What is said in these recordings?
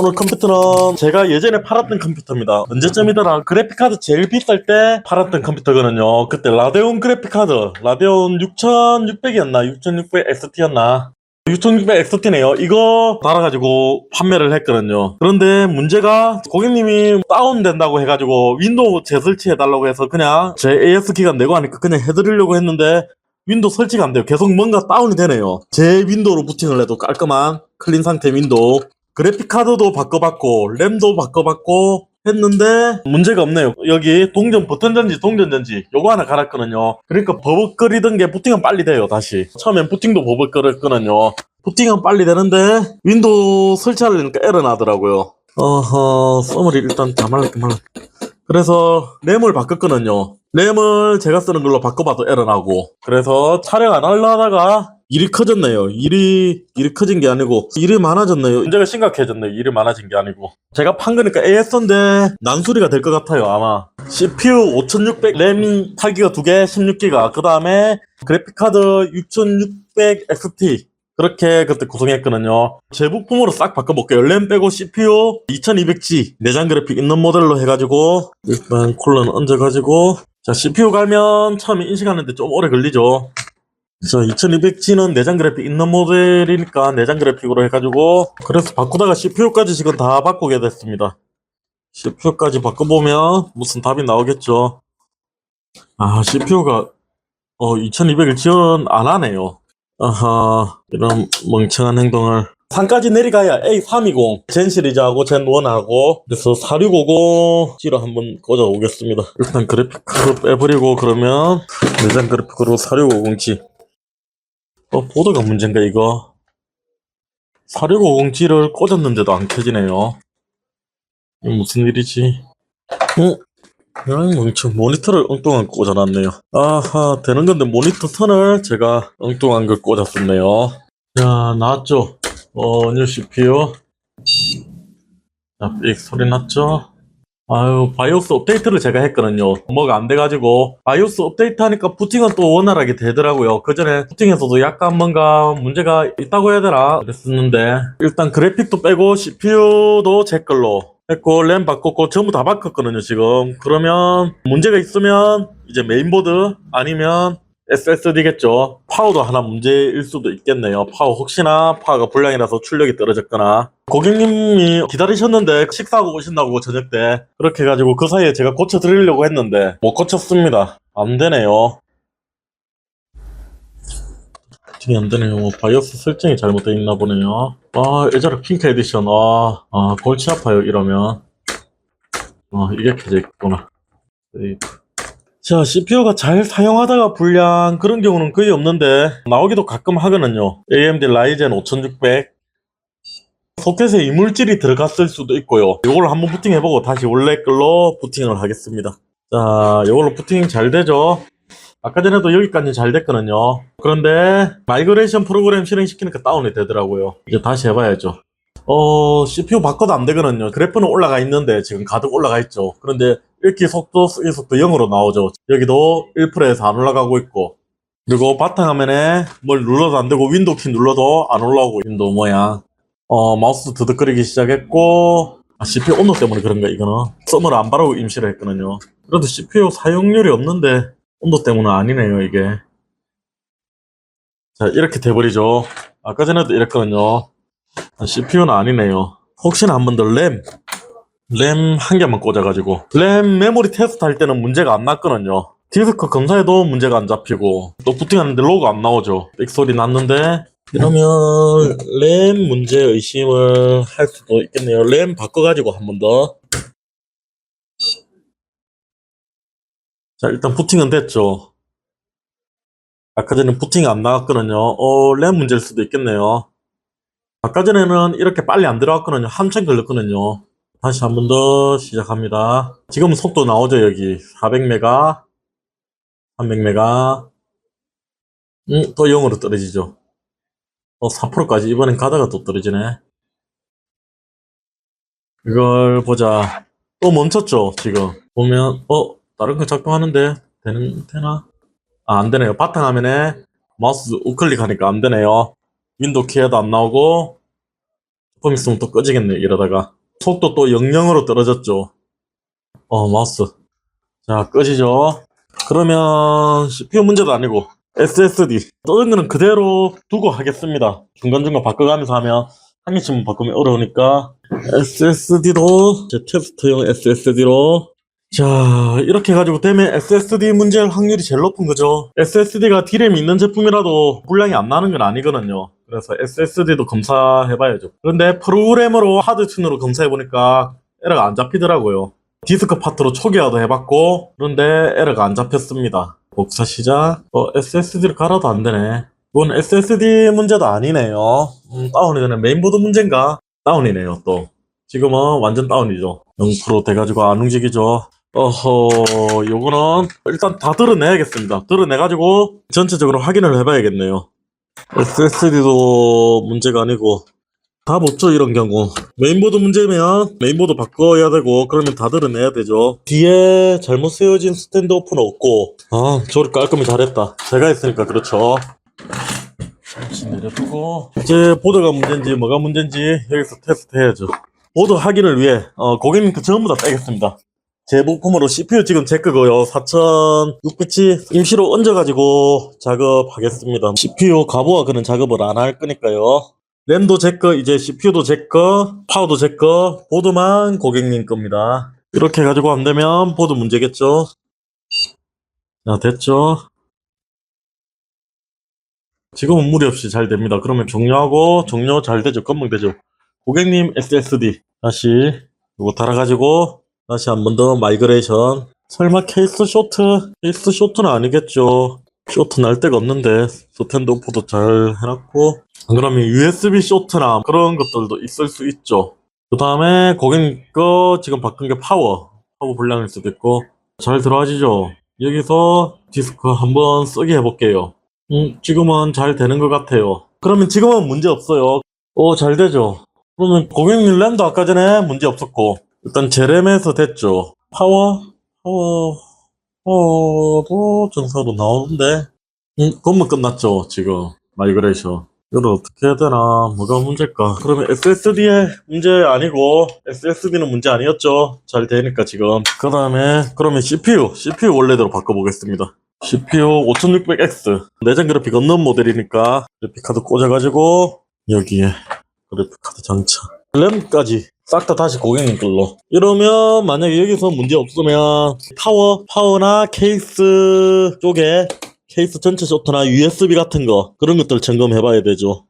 오늘 컴퓨터는 제가 예전에 팔았던 컴퓨터입니다. 언제쯤이더라? 그래픽카드 제일 비쌀 때 팔았던 컴퓨터거든요. 그때 라데온 그래픽카드, 라데온 6600이었나? 6600 XT였나? 6600 XT네요. 이거 달아가지고 판매를 했거든요. 그런데 문제가 고객님이 다운된다고 해가지고 윈도우 재설치해달라고 해서 그냥 제 AS키가 내고 하니까 그냥 해드리려고 했는데 윈도우 설치가 안 돼요. 계속 뭔가 다운이 되네요. 제 윈도우로 부팅을 해도 깔끔한 클린 상태 윈도우. 그래픽카드도 바꿔봤고 램도 바꿔봤고 했는데 문제가 없네요. 여기 동전 버튼전지 동전전지 요거 하나 갈았거든요. 그러니까 버벅거리던 게 부팅은 빨리 돼요. 다시 처음엔 부팅도 버벅거렸거든요. 부팅은 빨리 되는데 윈도우 설치하려니까 에러 나더라고요. 써머리 일단 다 말랐다. 그래서 램을 바꿨거든요. 램을 제가 쓰는 걸로 바꿔봐도 에러 나고, 그래서 촬영 안 하려다가 일이 커졌네요. 일이 커진 게 아니고 일이 많아졌네요. 문제가 심각해졌네요. 일이 많아진 게 아니고. 제가 판 거니까 AS인데 난수리가 될 것 같아요. 아마 CPU 5600 램 8기가 2개 16기가, 그 다음에 그래픽카드 6600 XT 그렇게 그때 구성했거든요. 제 부품으로 싹 바꿔볼게요. 램 빼고 CPU 2200G 내장 그래픽 있는 모델로 해가지고 일단 콜러는 얹어가지고, 자 CPU 갈면 처음에 인식하는데 좀 오래 걸리죠. 그래서 2200G는 내장 그래픽 있는 모델이니까 내장 그래픽으로 해가지고, 그래서 바꾸다가 CPU까지 지금 다 바꾸게 됐습니다. CPU까지 바꿔보면 무슨 답이 나오겠죠. CPU가 2200을 지원 안 하네요. 이런 멍청한 행동을. 3까지 내려가야 A320 젠 시리즈하고 젠 1하고, 그래서 4650G로 한번 꽂아 오겠습니다. 일단 그래픽카드 빼버리고, 그러면 내장 그래픽으로 4650G. 보드가 문제인가 이거? 4650G를 꽂았는데도 안 켜지네요. 이거 무슨 일이지? 멍청 모니터를 엉뚱한 거 꽂아놨네요. 되는 건데 모니터 선을 제가 엉뚱한 걸 꽂았었네요. 자, 나왔죠? 뉴 CPU. 자, 삑 소리 났죠? 바이오스 업데이트를 제가 했거든요. 뭐가 안 돼가지고 바이오스 업데이트 하니까 부팅은 또 원활하게 되더라고요. 그 전에 부팅에서도 약간 뭔가 문제가 있다고 해야 되나 그랬었는데, 일단 그래픽도 빼고 CPU도 제 걸로 했고 램 바꿨고 전부 다 바꿨거든요 지금. 그러면 문제가 있으면 이제 메인보드 아니면 SSD겠죠. 파워도 하나 문제일 수도 있겠네요. 파워, 혹시나 파워가 불량이라서 출력이 떨어졌거나, 고객님이 기다리셨는데 식사하고 오신다고 저녁 때 그렇게 해가지고 그 사이에 제가 고쳐드리려고 했는데 못 고쳤습니다. 안 되네요. 설정이 안 되네요. 바이오스 설정이 잘못되어 있나 보네요. 예전에 핑크 에디션. 골치 아파요 이러면. 이게 켜져 있구나. 자, CPU가 잘 사용하다가 불량 그런 경우는 거의 없는데 나오기도 가끔 하거든요. AMD 라이젠 5600 소켓에 이물질이 들어갔을 수도 있고요. 이걸 한번 부팅해보고 다시 원래 걸로 부팅을 하겠습니다. 자, 이걸로 부팅 잘 되죠? 아까 전에도 여기까지 잘 됐거든요. 그런데 마이그레이션 프로그램 실행시키니까 다운이 되더라고요. 이제 다시 해봐야죠. CPU 바꿔도 안 되거든요. 그래프는 올라가 있는데 지금 가득 올라가 있죠. 그런데 읽기 속도, 쓰기 속도 0으로 나오죠. 여기도 1%에서 안 올라가고 있고, 그리고 바탕화면에 뭘 눌러도 안 되고 윈도우 키 눌러도 안 올라오고, 윈도우 모양. 마우스 드득거리기 시작했고, CPU 온도 때문에 그런가 이거는. 썸을 안 바르고 임시를 했거든요. 그래도 CPU 사용률이 없는데 온도 때문은 아니네요 이게. 자, 이렇게 돼버리죠. 아까 전에도 이랬거든요. CPU는 아니네요. 혹시나 한 번 더 램 한 개만 꽂아가지고 램 메모리 테스트 할 때는 문제가 안 났거든요. 디스크 검사해도 문제가 안 잡히고, 또 부팅하는데 로고 안 나오죠. 삑 소리 났는데, 이러면 램 문제 의심을 할 수도 있겠네요. 램 바꿔가지고 한 번 더. 자, 일단 부팅은 됐죠. 아까 전에 부팅이 안 나갔거든요. 램 문제일 수도 있겠네요. 아까 전에는 이렇게 빨리 안 들어갔거든요. 한참 걸렸거든요. 다시 한 번 더 시작합니다. 지금 속도 나오죠 여기. 400메가 300메가. 또 0으로 떨어지죠. 4%까지 이번엔 가다가 또 떨어지네. 이걸 보자. 또 멈췄죠 지금. 보면 다른 거 작동하는데 되나? 안 되네요. 바탕화면에 마우스 우클릭 하니까 안 되네요. 윈도우 키에도 안 나오고 좀 있으면 또 꺼지겠네, 이러다가. 속도 또 0으로 떨어졌죠. 마우스. 자, 꺼지죠. 그러면 CPU 문제도 아니고 SSD 떠는 거는 그대로 두고 하겠습니다. 중간중간 바꿔가면서 하면 한 개쯤 바꾸면 어려우니까 SSD도 제 테스트용 SSD로 자 이렇게 해가지고 되면 SSD 문제일 확률이 제일 높은 거죠. SSD가 D램이 있는 제품이라도 불량이 안 나는 건 아니거든요. 그래서 SSD도 검사해봐야죠. 그런데 프로그램으로 하드튠으로 검사해보니까 에러가 안 잡히더라고요. 디스크 파트로 초기화도 해봤고 그런데 에러가 안 잡혔습니다. 복사 시작. SSD를 갈아도 안 되네. 이건 SSD 문제도 아니네요. 다운이 되네. 메인보드 문제인가? 다운이네요 또. 지금은 완전 다운이죠. 0% 돼가지고 안 움직이죠. 요거는 일단 다 드러내야겠습니다. 드러내가지고 전체적으로 확인을 해봐야겠네요. SSD도 문제가 아니고 답 없죠 이런 경우. 메인보드 문제면 메인보드 바꿔야 되고 그러면 다 드러내야 되죠. 뒤에 잘못 세워진 스탠드 오프는 없고 조립 깔끔히 잘했다. 제가 했으니까 그렇죠. 잠시 내려두고 이제 보드가 문제인지 뭐가 문제인지 여기서 테스트 해야죠. 보드 확인을 위해 고객님 그 전부 다 빼겠습니다. 제 부품으로 CPU 지금 제 거고요. 4600치 임시로 얹어가지고 작업하겠습니다. CPU 가부와 그런 작업을 안 할 거니까요. 램도 제 거, 이제 CPU도 제 거, 파워도 제 거, 보드만 고객님 겁니다. 이렇게 해가지고 안 되면 보드 문제겠죠. 자, 됐죠. 지금은 무리 없이 잘 됩니다. 그러면 종료하고, 종료 잘 되죠. 금방 되죠. 고객님 SSD 다시 이거 달아가지고 다시 한 번 더 마이그레이션. 설마 케이스 쇼트? 케이스 쇼트는 아니겠죠. 쇼트 날 데가 없는데 스탠드 오프도 잘 해놨고 그러면 USB 쇼트나 그런 것들도 있을 수 있죠. 그 다음에 고객님 거 지금 바꾼 게 파워 불량일 수도 있고 잘 들어가지죠. 여기서 디스크 한번 쓰게 해볼게요. 지금은 잘 되는 것 같아요. 그러면 지금은 문제 없어요. 잘 되죠. 그러면 고객님 램도 아까 전에 문제 없었고 일단 제램에서 됐죠. 파워도 정상으로 나오는데 그것만 끝났죠. 지금 마이그레이션. 이걸 어떻게 해야 되나 뭐가 문제일까. 그러면 SSD의 문제 아니고 SSD는 문제 아니었죠. 잘 되니까 지금. 그 다음에 그러면 CPU 원래대로 바꿔보겠습니다. CPU 5600X 내장 그래픽 없는 모델이니까 그래픽카드 꽂아가지고 여기에 그래픽카드 장착 램까지 싹 다 다시 고객님 걸로. 이러면 만약에 여기서 문제 없으면 파워나 케이스 쪽에 케이스 전체 쇼트나 USB 같은 거 그런 것들 점검해 봐야 되죠.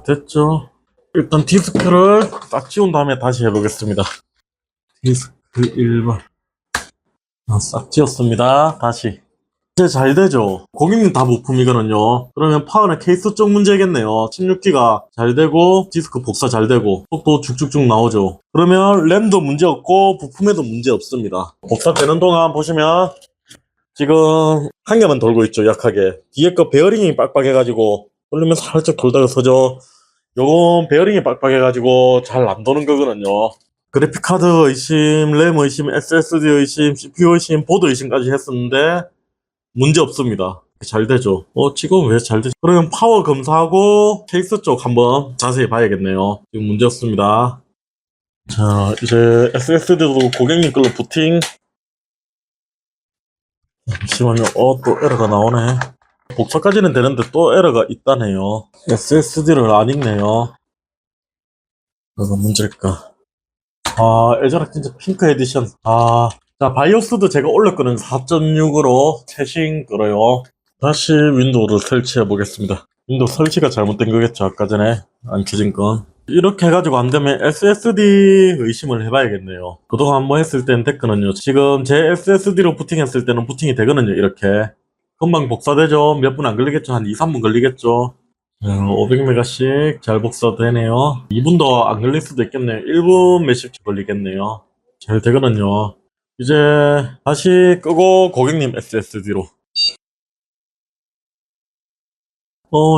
됐죠. 일단 디스크를 싹 지운 다음에 다시 해보겠습니다. 디스크 1번 싹 지웠습니다. 다시 이제 잘 되죠. 고객님 다 부품이거든요. 그러면 파워는 케이스 쪽 문제겠네요. 16기가 잘 되고 디스크 복사 잘 되고 속도 쭉쭉쭉 나오죠. 그러면 램도 문제 없고 부품에도 문제 없습니다. 복사 되는 동안 보시면 지금 한 개만 돌고 있죠. 약하게. 뒤에 거 베어링이 빡빡해가지고 돌리면 살짝 돌다가 서죠. 요건 베어링이 빡빡해가지고 잘 안 도는 거거든요. 그래픽카드 의심, 램 의심, SSD 의심, CPU 의심, 보드 의심까지 했었는데 문제 없습니다. 잘 되죠. 지금 왜 잘 되죠? 그러면 파워 검사하고 케이스 쪽 한번 자세히 봐야겠네요. 지금 문제 없습니다. 자, 이제 SSD도 고객님 걸로 부팅. 잠시만요. 또 에러가 나오네. 복사까지는 되는데 또 에러가 있다네요. SSD를 안 읽네요. 뭐가 문제일까? 에저락 진짜 핑크 에디션. 자, 바이오스도 제가 올렸거든요. 4.6으로 최신 거로요. 다시 윈도우를 설치해 보겠습니다. 윈도우 설치가 잘못된 거겠죠. 아까 전에 안 켜진 건. 이렇게 해가지고 안 되면 SSD 의심을 해봐야겠네요. 그동안 뭐 했을 때는 됐거든요. 지금 제 SSD로 부팅했을 때는 부팅이 되거든요. 이렇게. 금방 복사되죠. 몇 분 안 걸리겠죠. 한 2, 3분 걸리겠죠. 500메가씩 잘 복사되네요. 2분도 안 걸릴 수도 있겠네요. 1분 몇십 초 걸리겠네요. 잘 되거든요. 이제 다시 끄고 고객님 SSD로.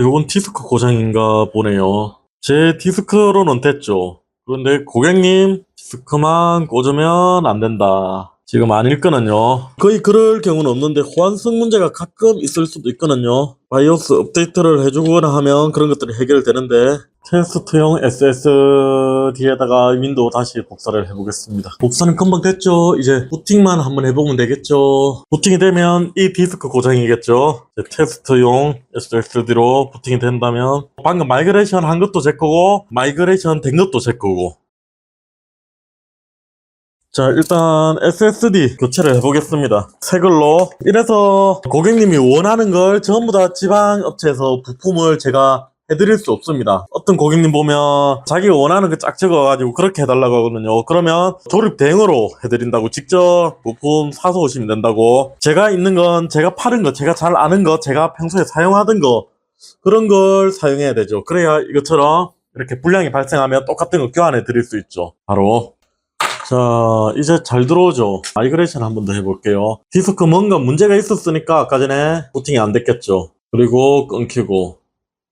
요건 디스크 고장인가 보네요. 제 디스크로는 됐죠. 그런데 고객님 디스크만 꽂으면 안 된다. 지금 안 읽거든요. 거의 그럴 경우는 없는데 호환성 문제가 가끔 있을 수도 있거든요. 바이오스 업데이트를 해주거나 하면 그런 것들이 해결되는데, 테스트용 SSD에다가 윈도우 다시 복사를 해보겠습니다. 복사는 금방 됐죠. 이제 부팅만 한번 해보면 되겠죠. 부팅이 되면 이 디스크 고장이겠죠. 테스트용 SSD로 부팅이 된다면, 방금 마이그레이션 한 것도 제 거고 마이그레이션 된 것도 제 거고. 자, 일단 SSD 교체를 해보겠습니다. 새 걸로. 이래서 고객님이 원하는 걸 전부 다 지방 업체에서 부품을 제가 해드릴 수 없습니다. 어떤 고객님 보면 자기가 원하는 거 쫙 적어가지고 그렇게 해달라고 하거든요. 그러면 조립 대행으로 해드린다고, 직접 부품 사서 오시면 된다고. 제가 있는 건 제가 파는 거, 제가 잘 아는 거, 제가 평소에 사용하던 거, 그런 걸 사용해야 되죠. 그래야 이것처럼 이렇게 불량이 발생하면 똑같은 거 교환해 드릴 수 있죠. 바로. 자, 이제 잘 들어오죠. 마이그레이션 한 번 더 해볼게요. 디스크 뭔가 문제가 있었으니까 아까 전에 부팅이 안 됐겠죠. 그리고 끊기고.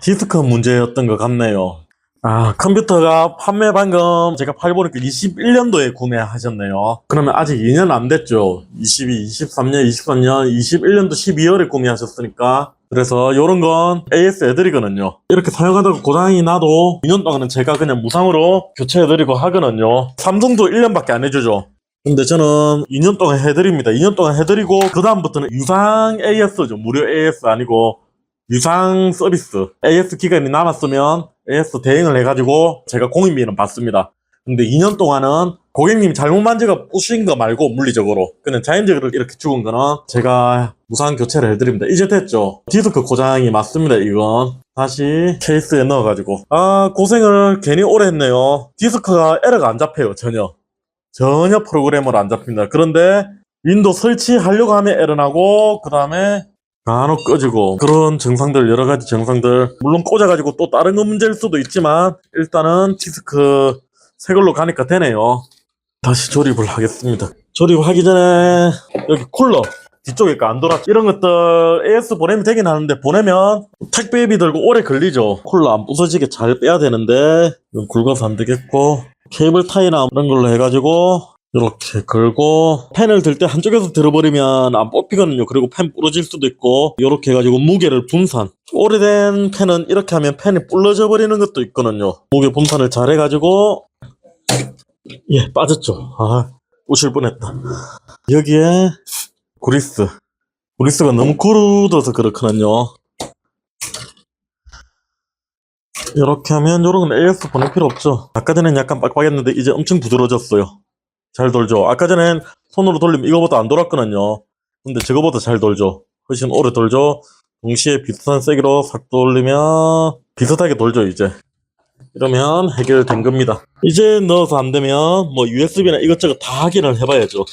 디스크 문제였던 것 같네요. 아, 컴퓨터가 판매 방금 제가 팔보니까 21년도에 구매하셨네요. 그러면 아직 2년 안 됐죠. 22, 23년, 23년, 21년도 12월에 구매하셨으니까. 그래서 요런 건 AS 애들이거든요. 이렇게 사용하다가 고장이 나도 2년 동안은 제가 그냥 무상으로 교체해드리고 하거든요. 삼성도 1년밖에 안 해주죠. 근데 저는 2년 동안 해드립니다. 2년 동안 해드리고 그 다음부터는 유상 AS죠. 무료 AS 아니고 유상 서비스. AS 기간이 남았으면 AS 대행을 해가지고 제가 공인비는 받습니다. 근데 2년 동안은 고객님이 잘못 만져가 부신 거 말고 물리적으로 그냥 자연적으로 이렇게 죽은 거는 제가 무상 교체를 해드립니다. 이제 됐죠? 디스크 고장이 맞습니다. 이건 다시 케이스에 넣어가지고. 아, 고생을 괜히 오래 했네요. 디스크가 에러가 안 잡혀요. 전혀 프로그램으로 안 잡힙니다. 그런데 윈도우 설치하려고 하면 에러 나고, 그 다음에 간혹 꺼지고, 그런 증상들, 여러 가지 증상들. 물론 꽂아가지고 또 다른 거 문제일 수도 있지만 일단은 디스크 새 걸로 가니까 되네요. 다시 조립을 하겠습니다. 조립하기 전에 여기 쿨러 뒤쪽에 거 안 돌았죠. 이런 것들 AS 보내면 되긴 하는데, 보내면 택배비 들고 오래 걸리죠. 쿨러 안 부서지게 잘 빼야 되는데 이건 굵어서 안 되겠고, 케이블 타이나 이런 걸로 해가지고 이렇게 걸고, 펜을 들 때 한쪽에서 들어버리면 안 뽑히거든요. 그리고 펜 부러질 수도 있고, 이렇게 해가지고 무게를 분산. 오래된 펜은 이렇게 하면 펜이 부러져 버리는 것도 있거든요. 무게 분산을 잘 해가지고. 예, 빠졌죠. 아, 부실 뻔했다. 여기에 그리스가 너무 굳어서 그렇거든요. 이렇게 하면 요런 건 AS 보낼 필요 없죠. 아까 전엔 약간 빡빡했는데 이제 엄청 부드러워졌어요. 잘 돌죠. 아까 전엔 손으로 돌리면 이거보다 안 돌았거든요. 근데 저거보다 잘 돌죠. 훨씬 오래 돌죠. 동시에 비슷한 세기로 싹 돌리면 비슷하게 돌죠. 이제 이러면 해결된 겁니다. 이제 넣어서 안 되면 뭐 USB나 이것저것 다 확인을 해봐야죠.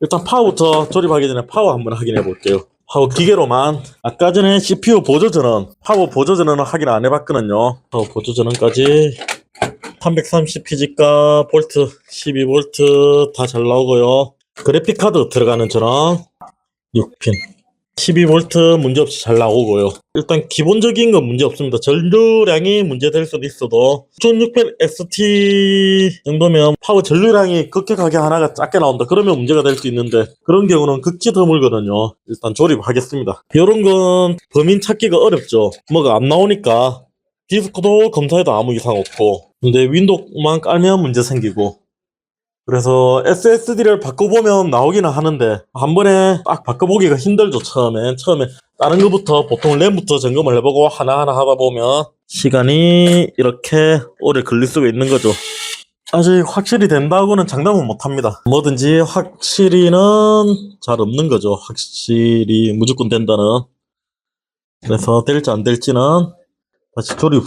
일단 파워부터 조립하기 전에 파워 한번 확인해 볼게요. 파워 기계로만. 아까 전에 CPU 보조전원, 파워 보조전원은 확인 안 해봤거든요. 파워 보조전원까지 330PG가 볼트 12V 다 잘 나오고요. 그래픽카드 들어가는 전원 6핀 12V 문제없이 잘 나오고요. 일단 기본적인 건 문제 없습니다. 전류량이 문제될 수도 있어도 9600 ST 정도면 파워 전류량이 급격하게 하나가 작게 나온다. 그러면 문제가 될 수 있는데, 그런 경우는 극히 드물거든요. 일단 조립하겠습니다. 이런 건 범인 찾기가 어렵죠. 뭐가 안 나오니까. 디스크도 검사해도 아무 이상 없고, 근데 윈도우만 깔면 문제 생기고. 그래서 SSD를 바꿔보면 나오기는 하는데 한 번에 딱 바꿔보기가 힘들죠. 처음에 다른 것부터, 보통 램부터 점검을 해보고 하나하나 하다 보면 시간이 이렇게 오래 걸릴 수가 있는 거죠. 아직 확실히 된다고는 장담은 못합니다. 뭐든지 확실히는 잘 없는 거죠. 확실히 무조건 된다는. 그래서 될지 안 될지는 다시 조립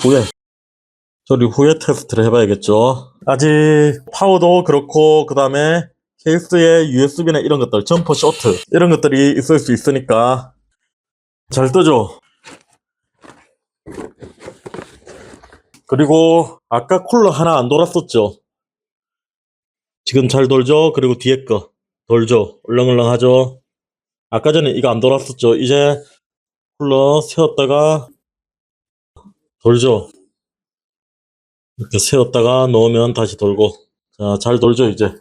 후에 테스트를 해봐야겠죠. 아직 파워도 그렇고, 그 다음에 케이스에 USB나 이런 것들, 점퍼 쇼트 이런 것들이 있을 수 있으니까 잘 뜨죠. 그리고 아까 쿨러 하나 안 돌았었죠. 지금 잘 돌죠. 그리고 뒤에 거 돌죠. 울렁울렁하죠. 아까 전에 이거 안 돌았었죠. 이제 쿨러 세웠다가 돌죠. 이렇게 세웠다가 넣으면 다시 돌고. 자, 잘 돌죠. 이제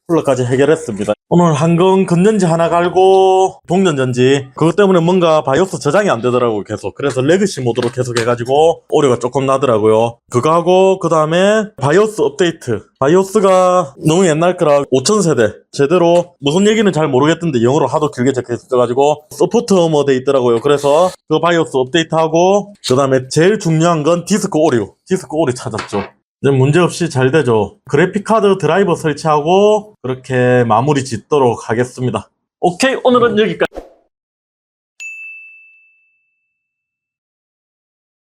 쿨러까지 해결했습니다. 오늘 한건 건전지 하나 갈고 동전전지 그것 때문에 뭔가 바이오스 저장이 안 되더라고요 계속. 그래서 레그시 모드로 계속 해가지고 오류가 조금 나더라고요. 그거 하고 그 다음에 바이오스 업데이트. 바이오스가 너무 옛날 거라 5000세대 제대로 무슨 얘기는 잘 모르겠던데 영어로 하도 길게 적혀있어가지고 서포트 어머 돼 있더라고요. 그래서 그 바이오스 업데이트하고 그 다음에 제일 중요한 건 디스크 오류 찾았죠. 이제 문제없이 잘 되죠. 그래픽카드 드라이버 설치하고 그렇게 마무리 짓도록 하겠습니다. 오케이, 오늘은 여기까지.